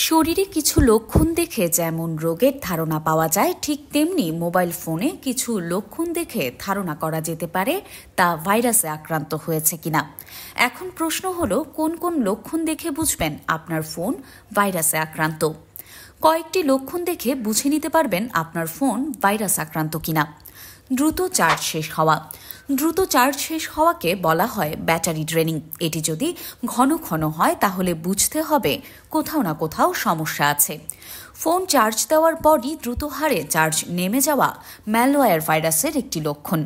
শরীরে কিছু লক্ষণ দেখে যেমন রোগের ধারণা পাওয়া যায়, ঠিক তেমনি মোবাইল ফোনে কিছু লক্ষণ দেখে ধারণা করা যেতে পারে তা ভাইরাসে আক্রান্ত হয়েছে কিনা। এখন প্রশ্ন হলো, কোন কোন লক্ষণ দেখে বুঝবেন আপনার ফোন ভাইরাসে আক্রান্ত। কয়েকটি লক্ষণ দেখে বুঝে নিতে পারবেন আপনার ফোন ভাইরাস আক্রান্ত কিনা। দ্রুত চার্জ শেষ হওয়া। দ্রুত চার্জ শেষ হওয়াকে বলা হয় ব্যাটারি ড্রেনিং। এটি যদি ঘন ঘন হয় তাহলে বুঝতে হবে কোথাও না কোথাও সমস্যা আছে। ফোন চার্জ দেওয়ার পরই দ্রুত হারে চার্জ নেমে যাওয়া ম্যালওয়্যার ভাইরাসের একটি লক্ষণ,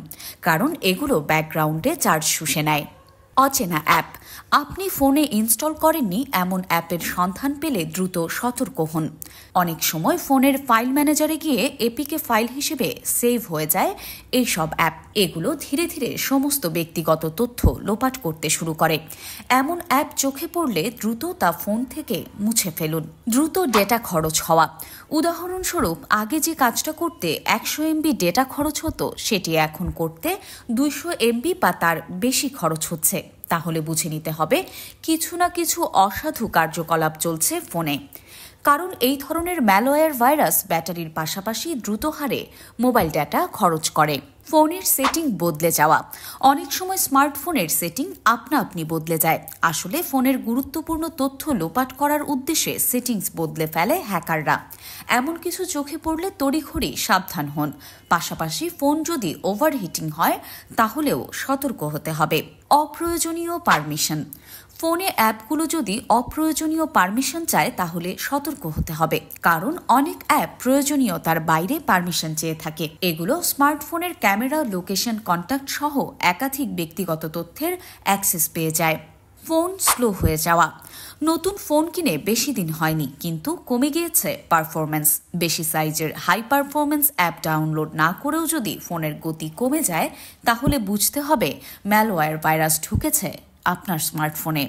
কারণ এগুলো ব্যাকগ্রাউন্ডে চার্জ শুষে নেয়। অচেনা অ্যাপ। আপনি ফোনে ইনস্টল করেননি এমন অ্যাপের সন্ধান পেলে দ্রুত সতর্ক হন। অনেক সময় ফোনের ফাইল ম্যানেজারে গিয়ে এপিকে ফাইল হিসেবে সেভ হয়ে যায় এইসব অ্যাপ। এগুলো ধীরে ধীরে সমস্ত ব্যক্তিগত তথ্য লোপাট করতে শুরু করে। এমন অ্যাপ চোখে পড়লে দ্রুত তা ফোন থেকে মুছে ফেলুন। দ্রুত ডেটা খরচ হওয়া। উদাহরণস্বরূপ, আগে যে কাজটা করতে 100 এমবি ডেটা খরচ হতো, সেটি এখন করতে 200 এমবি বা তার বেশি খরচ হচ্ছে। তাহলে বুঝে নিতে হবে কিছু না কিছু অসাধু কার্যকলাপ চলছে ফোনে। কারণ এই ধরনের ম্যালওয়্যার ভাইরাস ব্যাটারির পাশাপাশি দ্রুত হারে মোবাইল ডেটা খরচ করে। ফোনের সেটিং বদলে যাওয়া। অনেক সময় স্মার্টফোনের সেটিং আপনা আপনি বদলে যায়। আসলে ফোনের গুরুত্বপূর্ণ তথ্য লোপাট করার উদ্দেশ্যে সেটিংস বদলে ফেলে হ্যাকাররা। এমন কিছু চোখে পড়লে তড়িঘড়ি সাবধান হন। পাশাপাশি ফোন যদি ওভারহিটিং হয় তাহলেও সতর্ক হতে হবে। অপ্রয়োজনীয় পারমিশন। ফোনে অ্যাপগুলো যদি অপ্রয়োজনীয় পারমিশন চায় তাহলে সতর্ক হতে হবে, কারণ অনেক অ্যাপ প্রয়োজনীয়তার বাইরে পারমিশন চেয়ে থাকে। এগুলো স্মার্টফোনের ক্যামেরা, লোকেশন, কন্ট্যাক্ট সহ একাধিক ব্যক্তিগত তথ্যের অ্যাক্সেস পেয়ে যায়। ফোন স্লো হয়ে যাওয়া। নতুন ফোন কিনে বেশি দিন হয়নি, কিন্তু কমে গিয়েছে পারফরম্যান্স। বেশি সাইজের হাই পারফরম্যান্স অ্যাপ ডাউনলোড না করেও যদি ফোনের গতি কমে যায় তাহলে বুঝতে হবে ম্যালওয়্যার ভাইরাস ঢুকেছে আপনার স্মার্টফোনে।